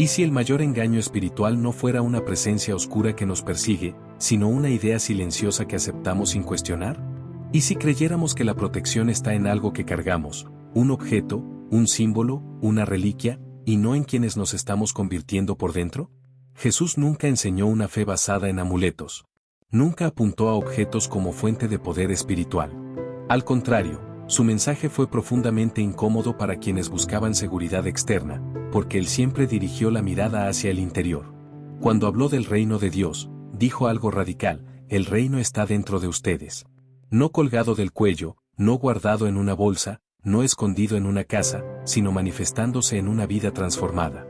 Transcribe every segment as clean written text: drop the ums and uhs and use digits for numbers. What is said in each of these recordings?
¿Y si el mayor engaño espiritual no fuera una presencia oscura que nos persigue, sino una idea silenciosa que aceptamos sin cuestionar? ¿Y si creyéramos que la protección está en algo que cargamos, un objeto, un símbolo, una reliquia, y no en quienes nos estamos convirtiendo por dentro? Jesús nunca enseñó una fe basada en amuletos. Nunca apuntó a objetos como fuente de poder espiritual. Al contrario, su mensaje fue profundamente incómodo para quienes buscaban seguridad externa, porque él siempre dirigió la mirada hacia el interior. Cuando habló del reino de Dios, dijo algo radical: el reino está dentro de ustedes. No colgado del cuello, no guardado en una bolsa, no escondido en una casa, sino manifestándose en una vida transformada.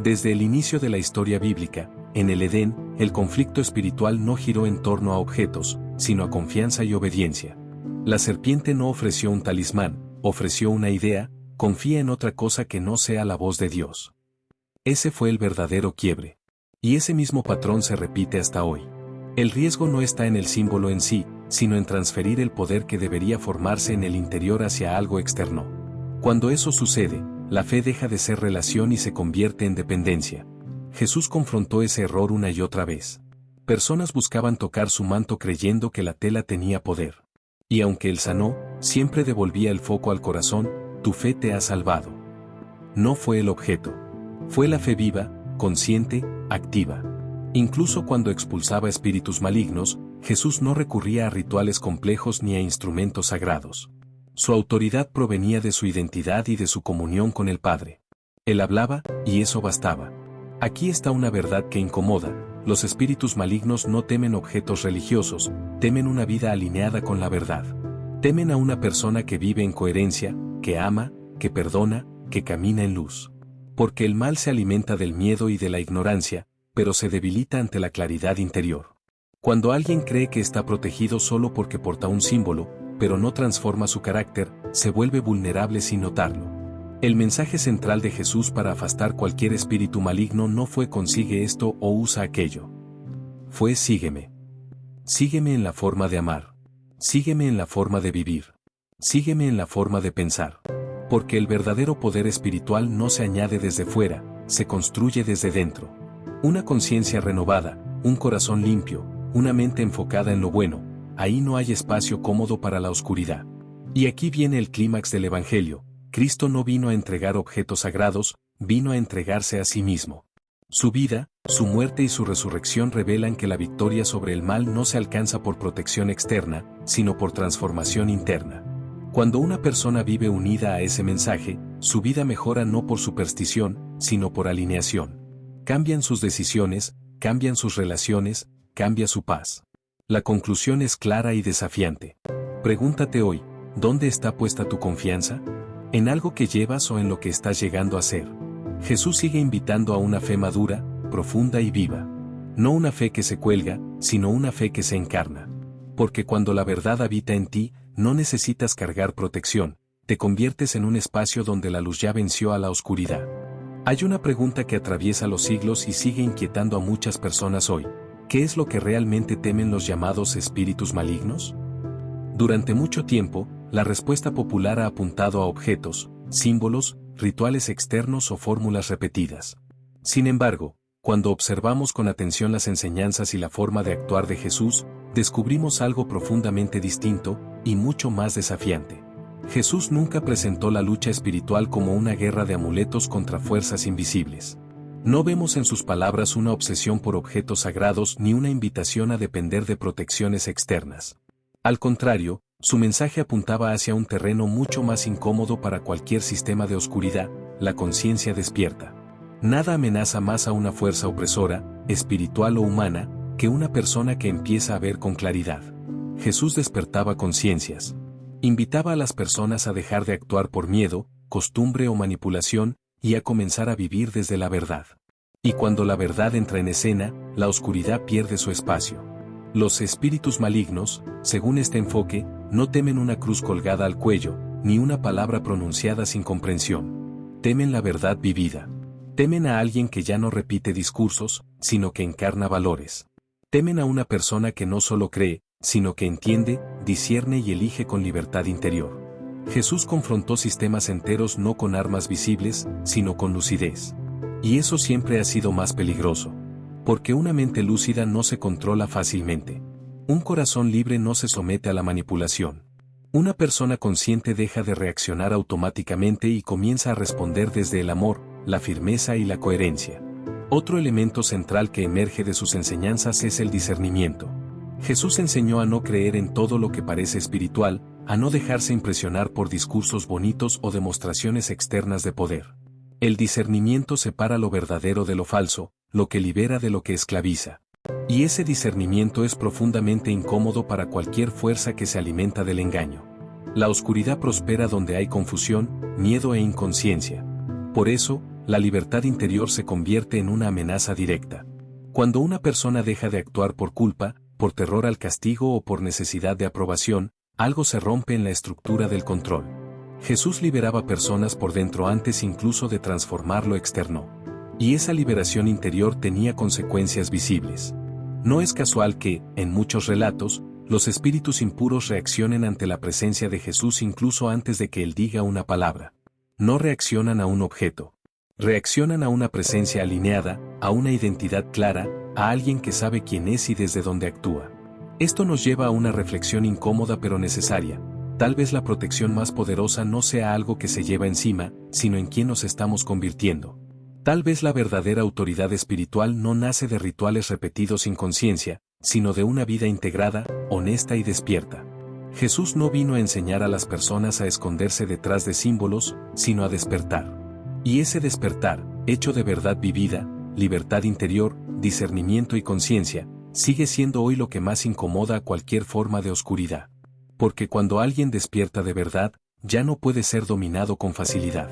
Desde el inicio de la historia bíblica, en el Edén, el conflicto espiritual no giró en torno a objetos, sino a confianza y obediencia. La serpiente no ofreció un talismán, ofreció una idea: confía en otra cosa que no sea la voz de Dios. Ese fue el verdadero quiebre. Y ese mismo patrón se repite hasta hoy. El riesgo no está en el símbolo en sí, sino en transferir el poder que debería formarse en el interior hacia algo externo. Cuando eso sucede, la fe deja de ser relación y se convierte en dependencia. Jesús confrontó ese error una y otra vez. Personas buscaban tocar su manto creyendo que la tela tenía poder. Y aunque él sanó, siempre devolvía el foco al corazón: tu fe te ha salvado. No fue el objeto. Fue la fe viva, consciente, activa. Incluso cuando expulsaba espíritus malignos, Jesús no recurría a rituales complejos ni a instrumentos sagrados. Su autoridad provenía de su identidad y de su comunión con el Padre. Él hablaba, y eso bastaba. Aquí está una verdad que incomoda: los espíritus malignos no temen objetos religiosos, temen una vida alineada con la verdad. Temen a una persona que vive en coherencia, que ama, que perdona, que camina en luz. Porque el mal se alimenta del miedo y de la ignorancia, pero se debilita ante la claridad interior. Cuando alguien cree que está protegido solo porque porta un símbolo, pero no transforma su carácter, se vuelve vulnerable sin notarlo. El mensaje central de Jesús para afastar cualquier espíritu maligno no fue consigue esto o usa aquello. Fue sígueme. Sígueme en la forma de amar. Sígueme en la forma de vivir. Sígueme en la forma de pensar. Porque el verdadero poder espiritual no se añade desde fuera, se construye desde dentro. Una conciencia renovada, un corazón limpio, una mente enfocada en lo bueno, ahí no hay espacio cómodo para la oscuridad. Y aquí viene el clímax del Evangelio: Cristo no vino a entregar objetos sagrados, vino a entregarse a sí mismo. Su vida, su muerte y su resurrección revelan que la victoria sobre el mal no se alcanza por protección externa, sino por transformación interna. Cuando una persona vive unida a ese mensaje, su vida mejora no por superstición, sino por alineación. Cambian sus decisiones, cambian sus relaciones, cambia su paz. La conclusión es clara y desafiante. Pregúntate hoy: ¿dónde está puesta tu confianza? ¿En algo que llevas o en lo que estás llegando a ser? Jesús sigue invitando a una fe madura, profunda y viva. No una fe que se cuelga, sino una fe que se encarna. Porque cuando la verdad habita en ti, no necesitas cargar protección, te conviertes en un espacio donde la luz ya venció a la oscuridad. Hay una pregunta que atraviesa los siglos y sigue inquietando a muchas personas hoy: ¿qué es lo que realmente temen los llamados espíritus malignos? Durante mucho tiempo, la respuesta popular ha apuntado a objetos, símbolos, rituales externos o fórmulas repetidas. Sin embargo, cuando observamos con atención las enseñanzas y la forma de actuar de Jesús, descubrimos algo profundamente distinto y mucho más desafiante. Jesús nunca presentó la lucha espiritual como una guerra de amuletos contra fuerzas invisibles. No vemos en sus palabras una obsesión por objetos sagrados ni una invitación a depender de protecciones externas. Al contrario, su mensaje apuntaba hacia un terreno mucho más incómodo para cualquier sistema de oscuridad: la conciencia despierta. Nada amenaza más a una fuerza opresora, espiritual o humana, que una persona que empieza a ver con claridad. Jesús despertaba conciencias. Invitaba a las personas a dejar de actuar por miedo, costumbre o manipulación, y a comenzar a vivir desde la verdad. Y cuando la verdad entra en escena, la oscuridad pierde su espacio. Los espíritus malignos, según este enfoque, no temen una cruz colgada al cuello, ni una palabra pronunciada sin comprensión. Temen la verdad vivida. Temen a alguien que ya no repite discursos, sino que encarna valores. Temen a una persona que no solo cree, sino que entiende, discierne y elige con libertad interior. Jesús confrontó sistemas enteros no con armas visibles, sino con lucidez. Y eso siempre ha sido más peligroso. Porque una mente lúcida no se controla fácilmente. Un corazón libre no se somete a la manipulación. Una persona consciente deja de reaccionar automáticamente y comienza a responder desde el amor, la firmeza y la coherencia. Otro elemento central que emerge de sus enseñanzas es el discernimiento. Jesús enseñó a no creer en todo lo que parece espiritual, a no dejarse impresionar por discursos bonitos o demostraciones externas de poder. El discernimiento separa lo verdadero de lo falso, lo que libera de lo que esclaviza. Y ese discernimiento es profundamente incómodo para cualquier fuerza que se alimenta del engaño. La oscuridad prospera donde hay confusión, miedo e inconsciencia. Por eso, la libertad interior se convierte en una amenaza directa. Cuando una persona deja de actuar por culpa, por terror al castigo o por necesidad de aprobación, algo se rompe en la estructura del control. Jesús liberaba personas por dentro antes incluso de transformar lo externo. Y esa liberación interior tenía consecuencias visibles. No es casual que, en muchos relatos, los espíritus impuros reaccionen ante la presencia de Jesús incluso antes de que Él diga una palabra. No reaccionan a un objeto. Reaccionan a una presencia alineada, a una identidad clara, a alguien que sabe quién es y desde dónde actúa. Esto nos lleva a una reflexión incómoda pero necesaria. Tal vez la protección más poderosa no sea algo que se lleva encima, sino en quién nos estamos convirtiendo. Tal vez la verdadera autoridad espiritual no nace de rituales repetidos sin conciencia, sino de una vida integrada, honesta y despierta. Jesús no vino a enseñar a las personas a esconderse detrás de símbolos, sino a despertar. Y ese despertar, hecho de verdad vivida, libertad interior, discernimiento y conciencia, sigue siendo hoy lo que más incomoda a cualquier forma de oscuridad. Porque cuando alguien despierta de verdad, ya no puede ser dominado con facilidad.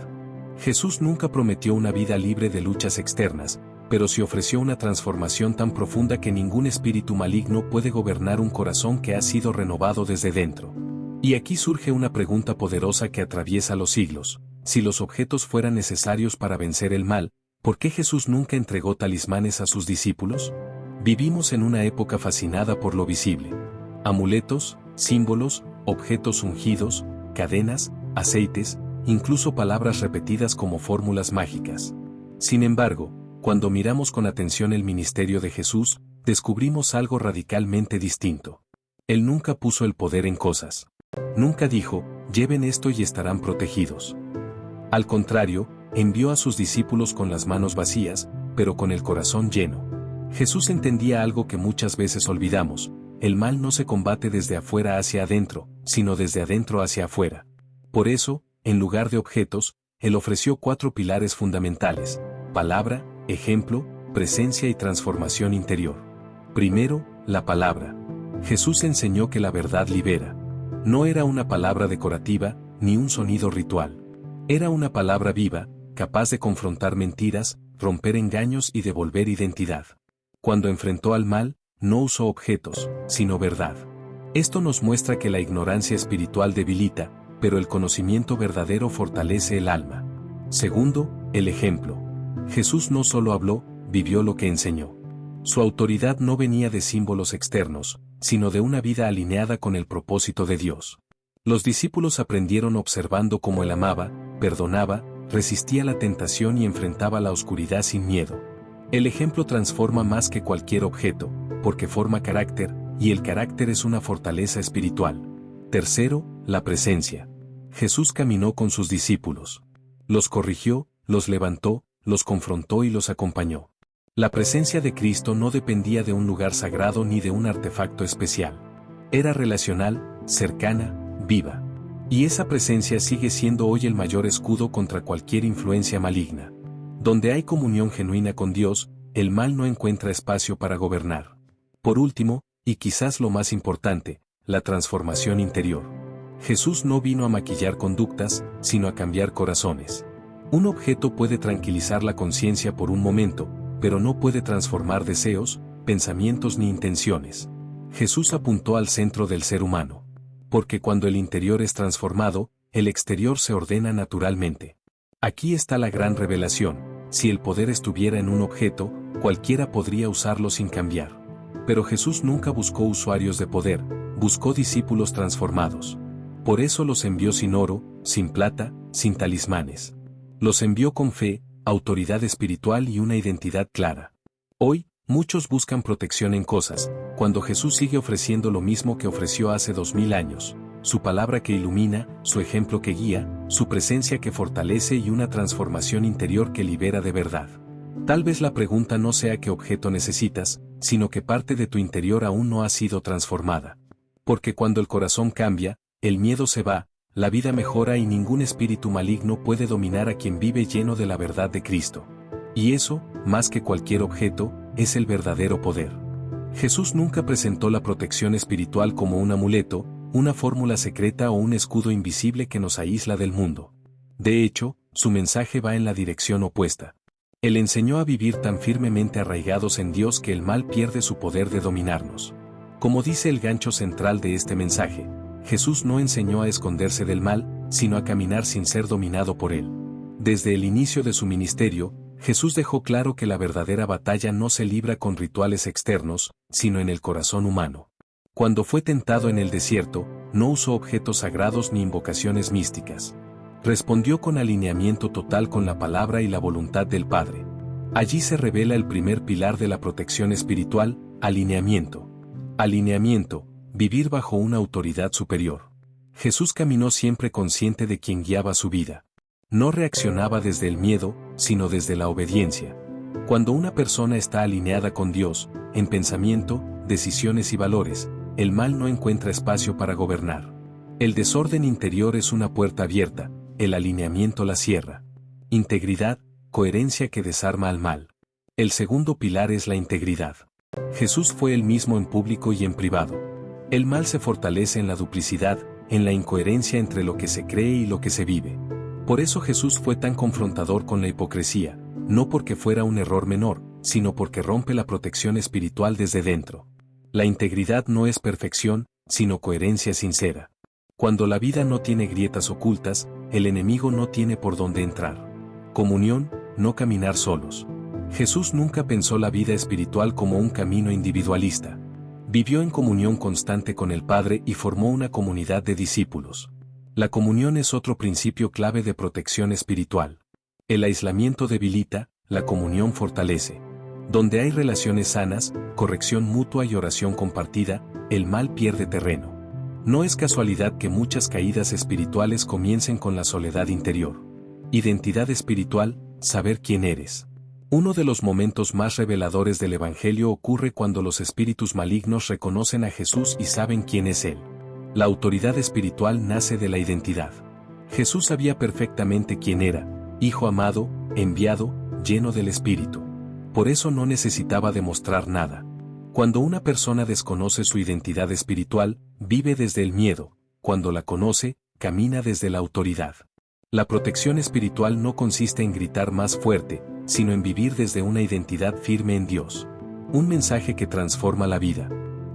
Jesús nunca prometió una vida libre de luchas externas, pero sí ofreció una transformación tan profunda que ningún espíritu maligno puede gobernar un corazón que ha sido renovado desde dentro. Y aquí surge una pregunta poderosa que atraviesa los siglos. Si los objetos fueran necesarios para vencer el mal, ¿por qué Jesús nunca entregó talismanes a sus discípulos? Vivimos en una época fascinada por lo visible. Amuletos, símbolos, objetos ungidos, cadenas, aceites, incluso palabras repetidas como fórmulas mágicas. Sin embargo, cuando miramos con atención el ministerio de Jesús, descubrimos algo radicalmente distinto. Él nunca puso el poder en cosas. Nunca dijo, lleven esto y estarán protegidos. Al contrario, envió a sus discípulos con las manos vacías, pero con el corazón lleno. Jesús entendía algo que muchas veces olvidamos: el mal no se combate desde afuera hacia adentro, sino desde adentro hacia afuera. Por eso, en lugar de objetos, Él ofreció 4 pilares fundamentales: palabra, ejemplo, presencia y transformación interior. Primero, la palabra. Jesús enseñó que la verdad libera. No era una palabra decorativa, ni un sonido ritual. Era una palabra viva, capaz de confrontar mentiras, romper engaños y devolver identidad. Cuando enfrentó al mal, no usó objetos, sino verdad. Esto nos muestra que la ignorancia espiritual debilita, pero el conocimiento verdadero fortalece el alma. Segundo, el ejemplo. Jesús no solo habló, vivió lo que enseñó. Su autoridad no venía de símbolos externos, sino de una vida alineada con el propósito de Dios. Los discípulos aprendieron observando cómo Él amaba, perdonaba, resistía la tentación y enfrentaba la oscuridad sin miedo. El ejemplo transforma más que cualquier objeto, porque forma carácter, y el carácter es una fortaleza espiritual. Tercero, la presencia. Jesús caminó con sus discípulos. Los corrigió, los levantó, los confrontó y los acompañó. La presencia de Cristo no dependía de un lugar sagrado ni de un artefacto especial. Era relacional, cercana, viva. Y esa presencia sigue siendo hoy el mayor escudo contra cualquier influencia maligna. Donde hay comunión genuina con Dios, el mal no encuentra espacio para gobernar. Por último, y quizás lo más importante, la transformación interior. Jesús no vino a maquillar conductas, sino a cambiar corazones. Un objeto puede tranquilizar la conciencia por un momento, pero no puede transformar deseos, pensamientos ni intenciones. Jesús apuntó al centro del ser humano. Porque cuando el interior es transformado, el exterior se ordena naturalmente. Aquí está la gran revelación: si el poder estuviera en un objeto, cualquiera podría usarlo sin cambiar. Pero Jesús nunca buscó usuarios de poder, buscó discípulos transformados. Por eso los envió sin oro, sin plata, sin talismanes. Los envió con fe, autoridad espiritual y una identidad clara. Hoy, muchos buscan protección en cosas, cuando Jesús sigue ofreciendo lo mismo que ofreció hace 2000 años, su palabra que ilumina, su ejemplo que guía, su presencia que fortalece y una transformación interior que libera de verdad. Tal vez la pregunta no sea qué objeto necesitas, sino que parte de tu interior aún no ha sido transformada. Porque cuando el corazón cambia, el miedo se va, la vida mejora y ningún espíritu maligno puede dominar a quien vive lleno de la verdad de Cristo. Y eso, más que cualquier objeto, es el verdadero poder. Jesús nunca presentó la protección espiritual como un amuleto, una fórmula secreta o un escudo invisible que nos aísla del mundo. De hecho, su mensaje va en la dirección opuesta. Él enseñó a vivir tan firmemente arraigados en Dios que el mal pierde su poder de dominarnos. Como dice el gancho central de este mensaje, Jesús no enseñó a esconderse del mal, sino a caminar sin ser dominado por él. Desde el inicio de su ministerio, Jesús dejó claro que la verdadera batalla no se libra con rituales externos, sino en el corazón humano. Cuando fue tentado en el desierto, no usó objetos sagrados ni invocaciones místicas. Respondió con alineamiento total con la palabra y la voluntad del Padre. Allí se revela el primer pilar de la protección espiritual, alineamiento. Alineamiento, vivir bajo una autoridad superior. Jesús caminó siempre consciente de quien guiaba su vida. No reaccionaba desde el miedo, sino desde la obediencia. Cuando una persona está alineada con Dios, en pensamiento, decisiones y valores, el mal no encuentra espacio para gobernar. El desorden interior es una puerta abierta, el alineamiento la cierra. Integridad, coherencia que desarma al mal. El segundo pilar es la integridad. Jesús fue el mismo en público y en privado. El mal se fortalece en la duplicidad, en la incoherencia entre lo que se cree y lo que se vive. Por eso Jesús fue tan confrontador con la hipocresía, no porque fuera un error menor, sino porque rompe la protección espiritual desde dentro. La integridad no es perfección, sino coherencia sincera. Cuando la vida no tiene grietas ocultas, el enemigo no tiene por dónde entrar. Comunión, no caminar solos. Jesús nunca pensó la vida espiritual como un camino individualista. Vivió en comunión constante con el Padre y formó una comunidad de discípulos. La comunión es otro principio clave de protección espiritual. El aislamiento debilita, la comunión fortalece. Donde hay relaciones sanas, corrección mutua y oración compartida, el mal pierde terreno. No es casualidad que muchas caídas espirituales comiencen con la soledad interior. Identidad espiritual, saber quién eres. Uno de los momentos más reveladores del Evangelio ocurre cuando los espíritus malignos reconocen a Jesús y saben quién es Él. La autoridad espiritual nace de la identidad. Jesús sabía perfectamente quién era, Hijo amado, enviado, lleno del Espíritu. Por eso no necesitaba demostrar nada. Cuando una persona desconoce su identidad espiritual, vive desde el miedo. Cuando la conoce, camina desde la autoridad. La protección espiritual no consiste en gritar más fuerte, sino en vivir desde una identidad firme en Dios. Un mensaje que transforma la vida.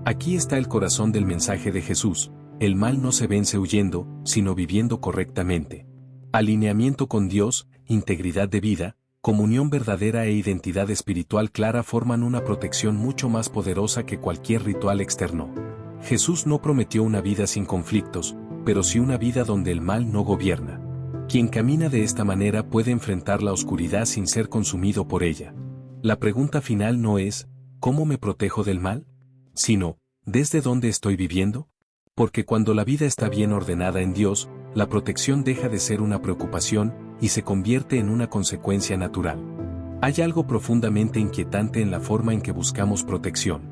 Aquí está el corazón del mensaje de Jesús. El mal no se vence huyendo, sino viviendo correctamente. Alineamiento con Dios, integridad de vida, comunión verdadera e identidad espiritual clara forman una protección mucho más poderosa que cualquier ritual externo. Jesús no prometió una vida sin conflictos, pero sí una vida donde el mal no gobierna. Quien camina de esta manera puede enfrentar la oscuridad sin ser consumido por ella. La pregunta final no es, ¿cómo me protejo del mal?, sino, ¿desde dónde estoy viviendo? Porque cuando la vida está bien ordenada en Dios, la protección deja de ser una preocupación y se convierte en una consecuencia natural. Hay algo profundamente inquietante en la forma en que buscamos protección.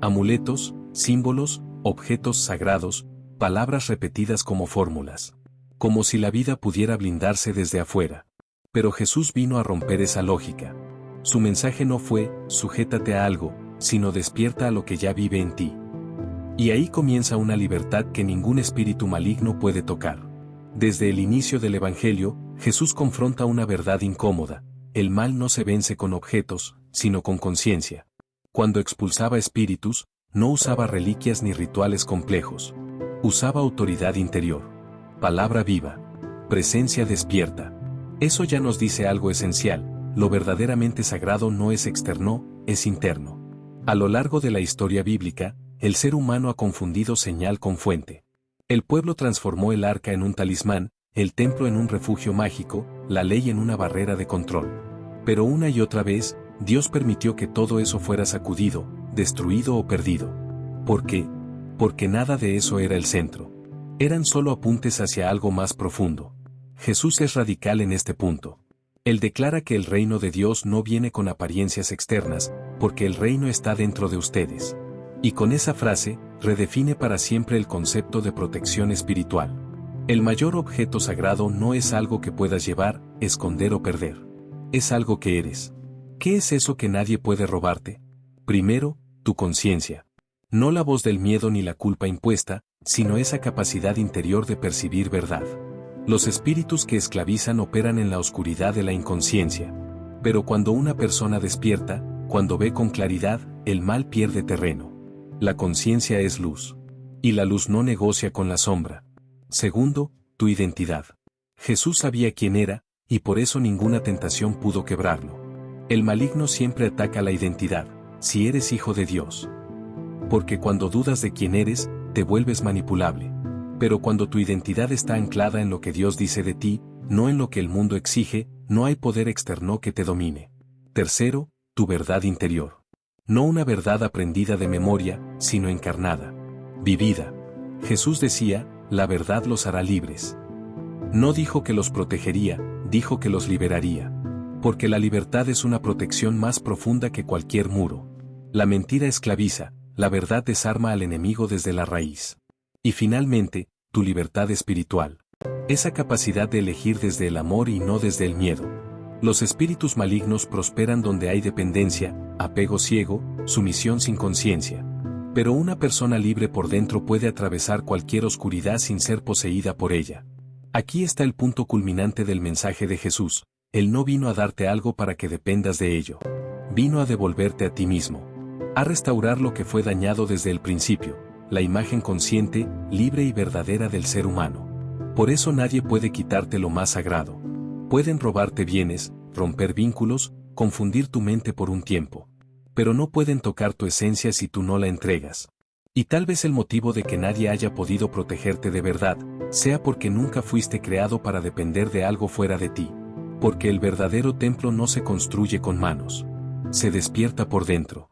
Amuletos, símbolos, objetos sagrados, palabras repetidas como fórmulas. Como si la vida pudiera blindarse desde afuera. Pero Jesús vino a romper esa lógica. Su mensaje no fue, sujétate a algo, sino despierta a lo que ya vive en ti. Y ahí comienza una libertad que ningún espíritu maligno puede tocar. Desde el inicio del Evangelio, Jesús confronta una verdad incómoda. El mal no se vence con objetos, sino con conciencia. Cuando expulsaba espíritus, no usaba reliquias ni rituales complejos. Usaba autoridad interior. Palabra viva. Presencia despierta. Eso ya nos dice algo esencial. Lo verdaderamente sagrado no es externo, es interno. A lo largo de la historia bíblica, el ser humano ha confundido señal con fuente. El pueblo transformó el arca en un talismán, el templo en un refugio mágico, la ley en una barrera de control. Pero una y otra vez, Dios permitió que todo eso fuera sacudido, destruido o perdido. ¿Por qué? Porque nada de eso era el centro. Eran solo apuntes hacia algo más profundo. Jesús es radical en este punto. Él declara que el reino de Dios no viene con apariencias externas, porque el reino está dentro de ustedes. Y con esa frase, redefine para siempre el concepto de protección espiritual. El mayor objeto sagrado no es algo que puedas llevar, esconder o perder. Es algo que eres. ¿Qué es eso que nadie puede robarte? Primero, tu conciencia. No la voz del miedo ni la culpa impuesta, sino esa capacidad interior de percibir verdad. Los espíritus que esclavizan operan en la oscuridad de la inconsciencia. Pero cuando una persona despierta, cuando ve con claridad, el mal pierde terreno. La conciencia es luz. Y la luz no negocia con la sombra. Segundo, tu identidad. Jesús sabía quién era, y por eso ninguna tentación pudo quebrarlo. El maligno siempre ataca la identidad, si eres hijo de Dios. Porque cuando dudas de quién eres, te vuelves manipulable. Pero cuando tu identidad está anclada en lo que Dios dice de ti, no en lo que el mundo exige, no hay poder externo que te domine. Tercero, tu verdad interior. No una verdad aprendida de memoria, sino encarnada, vivida. Jesús decía, la verdad los hará libres. No dijo que los protegería, dijo que los liberaría. Porque la libertad es una protección más profunda que cualquier muro. La mentira esclaviza, la verdad desarma al enemigo desde la raíz. Y finalmente, tu libertad espiritual. Esa capacidad de elegir desde el amor y no desde el miedo. Los espíritus malignos prosperan donde hay dependencia, apego ciego, sumisión sin conciencia. Pero una persona libre por dentro puede atravesar cualquier oscuridad sin ser poseída por ella. Aquí está el punto culminante del mensaje de Jesús. Él no vino a darte algo para que dependas de ello. Vino a devolverte a ti mismo. A restaurar lo que fue dañado desde el principio, la imagen consciente, libre y verdadera del ser humano. Por eso nadie puede quitarte lo más sagrado. Pueden robarte bienes, romper vínculos, confundir tu mente por un tiempo. Pero no pueden tocar tu esencia si tú no la entregas. Y tal vez el motivo de que nadie haya podido protegerte de verdad, sea porque nunca fuiste creado para depender de algo fuera de ti. Porque el verdadero templo no se construye con manos. Se despierta por dentro.